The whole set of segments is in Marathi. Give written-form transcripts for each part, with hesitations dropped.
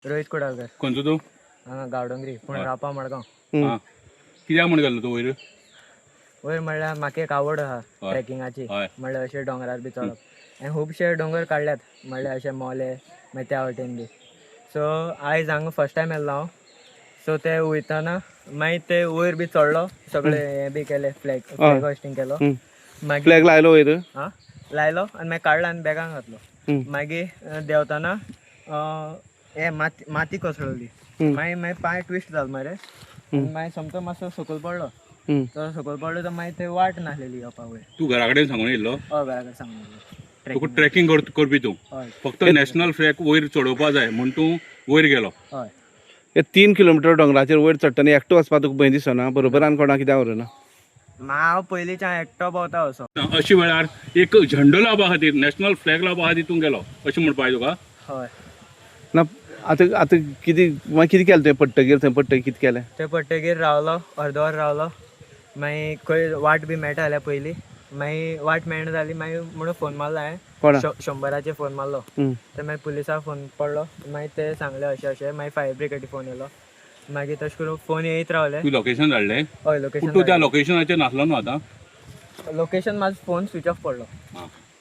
रोहित कुडाळकर. खंयचो तूं? गावडोंगरी पूण रावपा मडगांव. कित्याक म्हण गेलो तूं वयर? वयर म्हणल्यार म्हाका एक आवड आहा ट्रेकिंगाची. म्हणल्यार अशें डोंगरार बी चडप. हांवें खुबशे दोंगर काडल्यात, म्हणल्यार अशें मोले मागीर त्या वाटेन बी. सो आयज हांगा फर्स्ट टायम येयल्लो हांव. सो ते वयतना मागीर ते वयर बी चडलो, सगळे हे बी केले, फ्लॅग होस्टिंग केलो. मागीर फ्लॅग लायलो वयर लायलो आनी मागीर काडलो आनी बॅगान घातलो. मागीर देंवतना हे माती कोसळली. मागीर पांय ट्विस्ट जालो मरे. मागीर समतो मातसो सकयल पडलो. तो सकयल पडलो तर मागीर थंय वाट नासलेली येवपा वयर. तूं घरा कडेन सांगून येयल्लो? हय, घरा कडेन सांगून येयल्लो. तुका ट्रेकिंग करपी तूं फक्त नॅशनल फ्लॅग वयर चडोवपा जाय म्हूण तूं वयर गेलो. हय. हे 3 किलोमीटर दोंगराचेर वयर चडटना एकटो वचपाक तुका भंय दिसना? बरोबर आनी कोणाक कित्याक व्हरना? हांव पयलींच्यान एकटो भोंवता असो. अशे वेळार एक झेंडो लावपा खातीर, नॅशनल फ्लॅग लावपा खातीर तूं गेलो अशें म्हणपा जाय तुका? हय. ना आतां कितें केलें तुवें पडटगीर? थंय पडटगीर कितें केलें? ते पडटगीर रावलो, अर्दवर रावलो. मागीर खंय वाट बी मेळटा जाल्यार पयलीं. मागीर वाट मेळना जाली मागीर म्हणून फोन मारलो हांवें. 100 फोन मारलो. तर मागीर पुलिसाक फोन पडलो. मागीर ते सांगले अशें अशें. मागीर फायर ब्रिगेडी फोन येयलो. मागीर तशें करून फोन येयत रावले. तूं लोकेशन धाडलें? हय, लोकेशन. तूं त्या लोकेशनाचेर नासलो न्हू आतां? लोकेशन म्हाजो फोन स्विच ऑफ पडलो.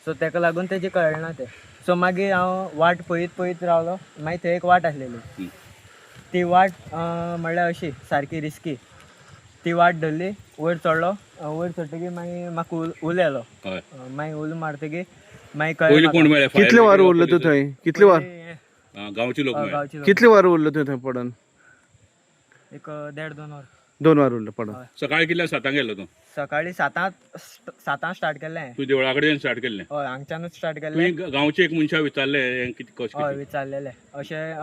सो तेका लागून तेजें कळना तें. सो मागीर हांव वाट पळयत रावलो. मागीर थंय एक वाट आसलेली. ती वाट म्हणल्यार अशी सारकी रिस्की. ती वाट धरली, वयर चडलो. वयर चडटकीर मागीर म्हाका उलो येयलो. मागीर उलो मारतकीर मागीर कळ्ळें. कितले वर उरलो तूं थंय? कितले वर? गांवचे लोक कितले वर उरलो तूं थंय पडून? एक 1.5-2 वर. 2 वर उरलो पडून. सकाळी कितल्या 7 गेलो तूं? सकाळी 7 स्टार्ट केलें. तूं देवळा कडेन स्टार्ट केल्लें? हय, हांगच्यानूच स्टार्ट केलें. तुवें गांवचे एक मनशा विचारलें हें कितें कशें? हय, विचारलेलें. अशें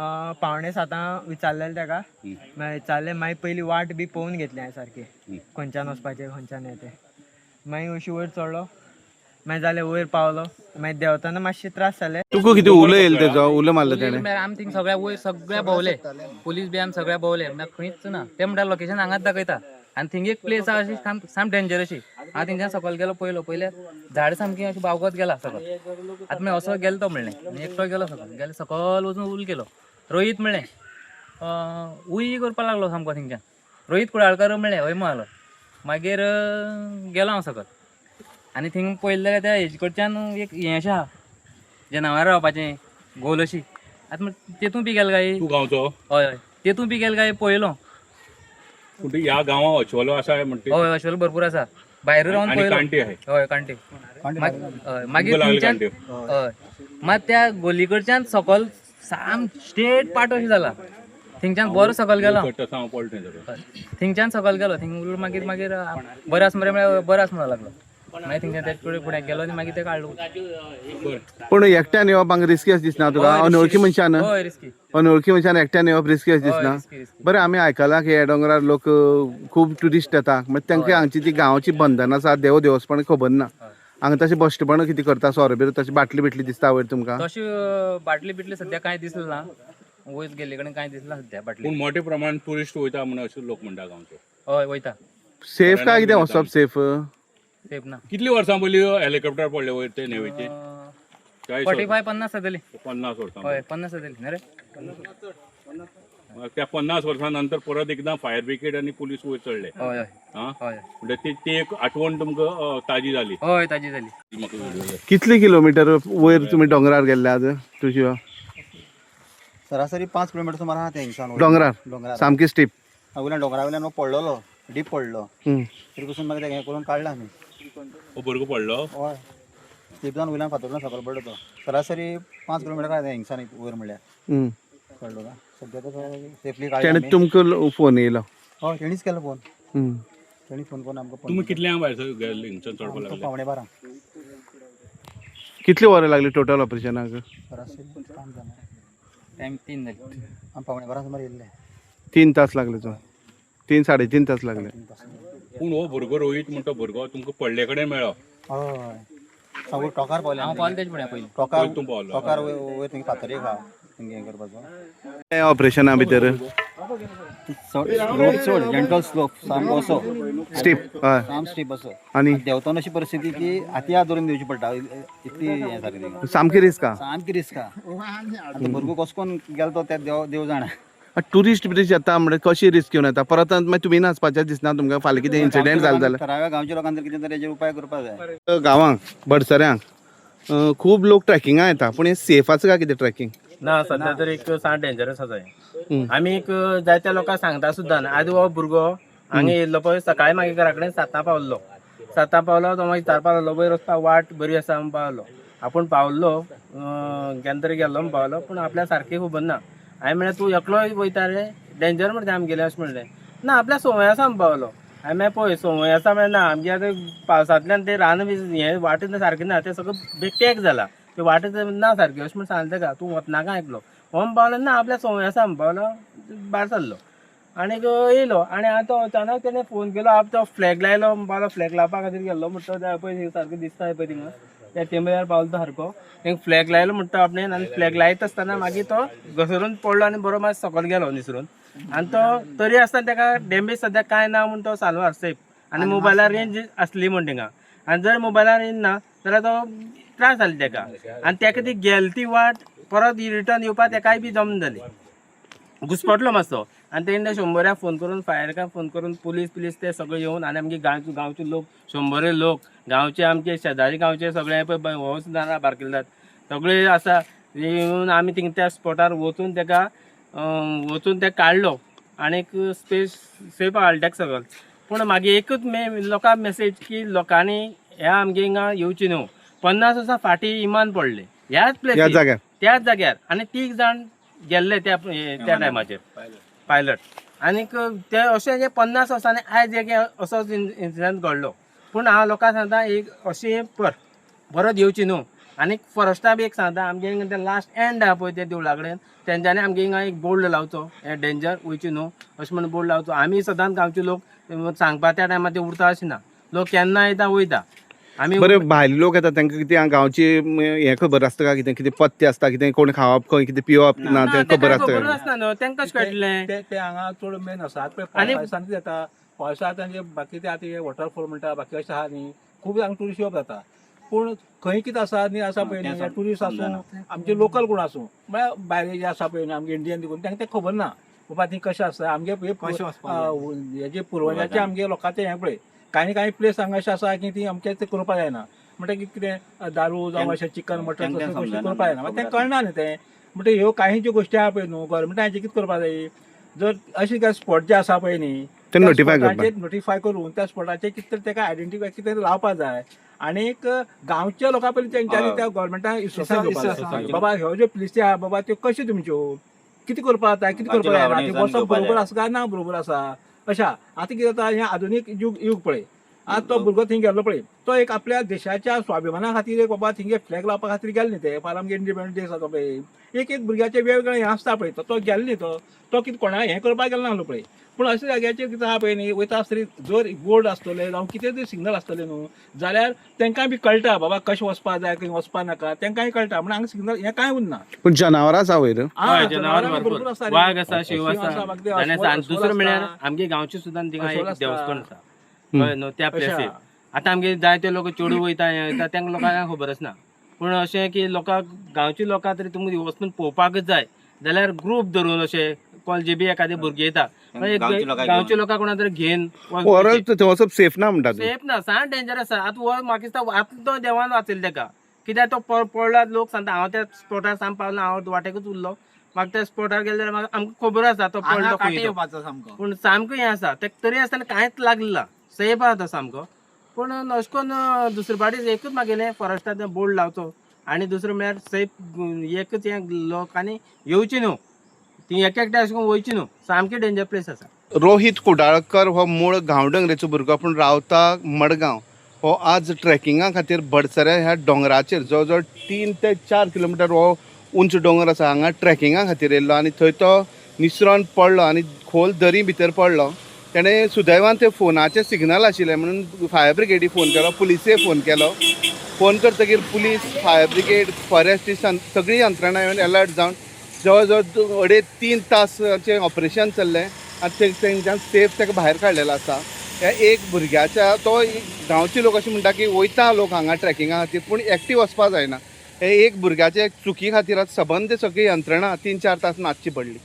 6:45 विचारलेलें तेका. मागीर विचारलें. मागीर पयलीं वाट बी पळोवन घेतली हांवें सारकी, खंयच्यान वचपाचें खंयच्यान हें तें. मागीर अशी वयर चडलो. मागीर जालें वयर पावलो. मागीर देंवतना मातशे त्रास जाले. तुका कितें उलो येयलो तेजो? उलो मारलो तेणें? आमी थिंग सगळ्या वयर सगळ्या भोंवले. पुलीस बी आमी सगळ्या भोंवले. खंयच ना. ते म्हणटा लोकेशन हांगाच दाखयता. आनी थिंग एक प्लेस आहा अशी साम डेंजर अशी. हांव थिंगच्यान सकयल गेलो पयले झाड सामकी अशी बावगत गेला सकयल. आतां मागीर असो गेलो तो म्हणलें. एकटो गेलो सकयल वचून उलो केलो. रोहीत म्हणलें. उय करपा लागलो सामको थिंगच्यान. रोहीत कुडाळकर म्हणलें हय म्हणलो. मागीर गेलो हांव सकयल. आनी थिंग पळयलें जाल्यार त्या हेजे कडच्यान एक हें अशें आहा जनावरां रावपाचें गोल अशी. आतां तेतून बी गेलो काय? तूं गांवचो? हय हय, तेतून बी गेलो काय पळयलो. पूण ह्या गांवां अशवलो आसा म्हणटा? हय, अशवल भरपूर आसा. भायर रावन पळयलो. कांटे आहाय? हय, कांटे. हय, मागीर थिंगच्यान हय मात त्या गोली कडच्यान सकयल साम स्ट्रेट पाट अशी जाला. थिंगच्यान बरो सकयल गेलो. थिंगच्यान सकयल गेलो. थिंग मागीर बरें आसा मरे बरें आसा म्हणूंक लागलो. मागीर थिंगच्यान तेजे फुडें गेलो आनी मागीर ते काडलो. पूण एकट्यान येवप रिस्की अशें दिसना तुका? अनवळखी मनशान? हय, रिस्की. अनवळखी मनशान एकट्यान येवप रिस्की अशें दिसना? बरें, आमी आयकलां की ह्या दोंगरार लोक खूब ट्युरिस्ट येता. मागीर तांकां हांगची जी गांवची बंधन आसा देवस्पण खबर ना. हांगा तशें बश्टपण कितें करता? सोरो बिरो तशें बाटली बिटली दिसता वयर तुमकां? तशी बाटली बिटली सद्या कांय दिसलें ना. वयर गेल्ले कडेन कांय दिसना सद्या बाटली. पूण मोठे प्रमाण ट्युरिस्ट वयता म्हणून अशे लोक म्हणटा गांवचे. हय, वयता. सेफ काय कितें वचप? सेफ ना. कितली वर्सां पयलीं हेलिकॉप्टर पडले वयर ते नेवेचे? 45-50 जातली. 50 वर्सां. हय, 50 जातली न्ही रे. त्या 50 वर्सां नंतर परत एकदां फायर ब्रिगेड आनी पुलीस वयर चडले. हय हय. हय. म्हणजे ती एक आठवण तुमकां ताजी जाली. हय, ताजी जाली. म्हाका व्हिडिओ जाय. कितले किलोमीटर वयर तुमी दोंगरार गेल्ले आज तुज्यो? सरासरी 5 किलोमीटर सुमार आहा ते हिंगसान. दोंगरार सामकी स्टीप? वयल्यान दोंगरा वयल्यान पडलोलो, डीप पडलो. तरी पसून मागीर हें करून काडला आमी. भुरगो पडलो? हय, स्टीप जावन वयल्यान फातरल्यान सकयल पडलो तो. सरासरी 5 किलोमीटर काय हिंगसान वयर म्हणल्यार कळलो का. सद्या तो सेफली काडला. तेणे तुमकां फोन येयलो? हय, तेणीच केलो फोन. तेणी फोन करून आमकां. तुम्ही कितल्यांक भायर गेल्ले हिंगच्यान चडपा लागले? 12:15. कितले वरां लागली टोटल ऑपरेशनाक? सरासरी काम जालें. टायम 3 जाली. आमी 12:15 सुमार येयल्ले. 3 तास लागले तो? 3-3.5 तास लागले. पूण हो भुरगो रोहीत म्हणटा भुरगो तुमकां पडले कडेन मेळ्ळो? हय, सगळो टोकार पावले. हांव पावलो तेजे फुडें पयलीं. टोकार वयर थिंग फातर एक आहा थिंग हें करपाचो. ऑपरेशना भितर रोड चड जंटल स्लोप सामको असो स्टेप हय साम स्टीप असो आनी देंवतना अशी परिस्थिती की हाती हात धरून दिवची पडटा इतली हें सारकी ती सामकी रिस्क आहा सामकी रिस्क आतां भुरगो कसो करून गेलो तो त्या देव जाणा टुरिस्ट ब्रिज येता म्हणजे कशी रिस्क घेवन येता परत मागीर तुमी नाचपाचें दिसना तुमकां फाल्यां कितें इन्सिडेंट जालो जाल्यार थळाव्या गांवच्या लोकांनी जर कितें तरी हेजेर उपाय करपाक जाय गांवांक बडसऱ्यांक खूब लोक ट्रॅकिंगाक येता पूण हे सेफ आसा काय कितें ट्रॅकिंग ना सध्या तर एक साठ डेंजरस आसा हें. आमी एक जायत्या लोकांक सांगता सुद्दां आयज हो भुरगो हांगा येयल्लो पळय सकाळी मागीर घरा कडेन 7 पावल्लो तो मागीर विचारपाक लागलो वयर वचपाक वाट बरी आसा म्हणून पावलो आपूण पावल्लो केन्ना तरी गेल्लो म्हणून पावलो पूण आपल्या सारकी खबर ना हांवें म्हणलें तूं एकलो वयता रे डेंजर म्हणटा आमी गेले अशें म्हणलें ना आपल्या संवय आसा म्हणून पावलो हांवें मागीर पळय संवय आसा म्हणल्यार ना आमगे आतां पावसांतल्यान ते रान बी हें वाटें सारकें ना तें सगळें बेट्याक जाला ते वाटें ना सारकी अशें म्हण सांगलें तेका तूं वचनाका आयकलो हो पावलो ना आपल्या संवय आसा म्हणून पावलो भायर सरलो आनीक येयलो आनी आतां अचानक तेणें फोन केलो आप तो फ्लॅग लायलो पावलो फ्लॅग लावपा खातीर गेल्लो म्हणटा तो पळय सारकें दिसता पळय थिंगा त्या टेंबल्यार पावलो तो सारको तेंक फ्लॅग लायलो म्हणटा आपणें आनी फ्लॅग लायत आसतना मागीर तो घसरून पडलो आनी बरो मातसो सकयल गेलो निसरून आनी तो तरी आसतना तेका डॅमेज सद्याक कांय ना म्हूण तो साल्वार सेफ आनी मोबायलार रेंज आसली म्हण थिंगा आनी जर मोबायलार रेंज ना जाल्यार तो त्रास जाले तेका आनी तेका ती गेली ती वाट परत रिटर्न येवपाक तेकाय बी जमना जाली घुसपटलो मातसो आनी तेणें 100 फोन करून फायराक फोन करून पुलीस ते सगळे येवन आनी आमगे गांवचे लोक 100 लोक गांवचे आमचे शेजारी गांवचे सगळे पळय हो सुद्दां बारकेले सगळे आसा येवन आमी थिंगा त्या स्पॉटार वचून तेका ते काडलो आनीक सेफ हाडले तेका सकयल पूण मागीर एकूच लोकांक मेसेज की लोकांनी ह्या आमगे हिंगा येवची न्हू 50 वर्सां फाटीं इमान पडले ह्याच प्लेसीर त्याच जाग्यार आनी 3 जाण गेल्ले त्या टायमाचेर पायलट आनीक ते अशें 50 वर्सांनी आयज एक असोच इन्सिडंट घडलो पूण हांव लोकांक सांगता एक अशें परत येवची न्हू आनीक फॉरेस्टा बी एक सांगता आमगे हिंगा ते लास्ट एंड आहा पळय त्या देवळा कडेन तेंच्यांनी आमगे हिंगा एक बोर्ड लावचो हें डेंजर वयची न्हू अशें म्हणून बोर्ड लावचो आमी सदांच गांवचे लोक सांगपा त्या टायमार ते उरता अशें ना लोक केन्ना येता वयता आमी बरें भायले लोक येता तांकां कितें गांवची हें खबर आसता काय कितें पत्ते आसता कितें कोण खावप खंय कितें पिवप ना तें खबर आसता आसना न्हू तेंकां कशें कळटलें ते हांगा चड मेन आसा पावसांत जाता पावसांत आनी बाकी ते आतां वॉटरफॉल म्हणटा बाकी अशें आहा न्ही खूब हांगा ट्युरिस्ट येवप जाता पूण खंय कितें आसा न्ही आसा पळय न्ही ट्युरिस्ट आसूं आमचे लोकल कोण आसूं म्हळ्यार भायले जे आसा पळय न्ही आमगे इंडियन देखून तांकां तें खबर ना बाबा ती कशें आसता आमगे हेजे पुर्वजाचे आमगे लोकांचें हें पळय कांय प्लेस हांगा अशें आसा की ती आमचे ते करपाक जायना म्हणटा की कितें दारू जावं अशें चिकन मटन गोश्टी करपाक जायना तें कळना न्ही तें म्हणटा ह्यो काही ज्यो गोश्टी आहा पळय न्हू गव्हर्मेंटान हेजें कितें करपाक जाय जर अशें काय स्पॉट जे आसा पळय न्ही ते नोटिफाय करून त्या स्पॉटाचेर कितें तरी तेका आयडेंटिफाय कितें तरी लावपाक जाय आनीक गांवच्या लोकां पयलीं तेंच्यांनी त्या गव्हर्मेंटान इन्स्ट्रक्शन दिवपाक जाय बाबा ह्यो ज्यो प्लेसी आहा बाबा त्यो कश्यो तुमच्यो कितें करपाक जाता कितें करपाक जायना वचप बरोबर आसा काय ना बरोबर आसा अशा आतां कितें जाता हें आधुनीक युग पळय आज तो भुरगो थंय गेल्लो पळय तो एक आपल्या देशाच्या स्वाभिमाना खातीर एक बाबा थिंगे फ्लॅग लावपा खातीर गेले न्ही ते फाल्यां आमगे इंडिपेंडन्स डे आसा पळय एक भुरग्याचे वेगवेगळे हें आसता पळय तो गेलो न्ही तो कितें कोणाक हें करपाक गेलो नासलो पळय पूण अशा जाग्याचेर कितें आहा पळय न्ही वयता आसतली जर बोर्ड आसतले जावं कितें तरी सिग्नल आसतलें न्हू जाल्यार तेंकां बी कळटा बाबा कशें वचपाक जाय खंय वचपाक नाका तेंकांय कळटा म्हण हांगा सिग्नल हें कांय उरना पूण जनावरां आसा वयर जनावर भरपूर वाघ आसा शिव आसा आनी दुसरो म्हळ्यार आमगे गांवचे सुद्दां थिंगा एक देवस्थान आसा कळ्ळें न्हू त्या प्लेसीर आतां आमगे जायते लोक चेडूं वयता हें वयता तेंकां लोकांक खबर आसना पूण अशें की लोकांक गांवची लोकां तरी तुमी वचून पळोवपाकच जाय जाल्यार ग्रूप धरून अशें कोण जे बी एखादे भुरगे येता गांवचे लोकां कोणा तरी घेवन वचप सेफ ना म्हणटा सेफ ना साण डेंजर आसा आतां हो म्हाका दिसता आतां तो देवान वाचयलो तेका कित्याक तो पडला लोक सांगता हांव त्या स्पॉटार सावन पावलो हांव वाटेकूच उरलो म्हाका त्या स्पॉटार गेले जाल्यार म्हाका आमकां खबर आसा तो पडलो खंय पूण सामको हें आसा तेका तरी आसतना कांयच लागलेला सेफ आहा तो सामको पूण अशें करून दुसरे फावटी एकूच मागेलें फॉरेस्टाचो बोर्ड लावचो आनी दुसरें म्हळ्यार सेफ एकच हें लोकांनी येवची न्हू ती एकट्या अशें करून वयची न्हू सामकी डेंजर प्लेस आसा रोहित कुडाळकर हो मूळ गांवडोंगरेचो भुरगो पूण रावता मडगांव हो आज ट्रेकिंगा खातीर बडसऱ्या ह्या दोंगराचेर जवळ जवळ 3 ते 4 किलोमिटर हो उंच दोंगर आसा हांगा ट्रेकिंगा खातीर येयल्लो आनी थंय तो निसरोन पडलो आनी खोल दरी भितर पडलो तेणें सुदैवान ते फोनाचें सिग्नल आशिल्लें म्हणून फायर ब्रिगेडी फोन केलो पुलिसेक फोन केलो फोन करतकीर पुलीस फायर ब्रिगेड फॉरेस्ट सगळी यंत्रणा येवन अलर्ट जावन जवळ जवळ 3.5 तासाचें ऑपरेशन चल्लें आनी तेंच्यान सेफ ताका भायर काडलेलो आसा. ह्या एक भुरग्याच्या तो गांवचे लोक अशें म्हणटा की वयता लोक हांगा ट्रॅकिंगा खातीर पूण एकटी वचपा जायना. हे एक भुरग्याच्या चुकी खातीर सबंद सगळी यंत्रणा 3-4 तास नाचची पडली.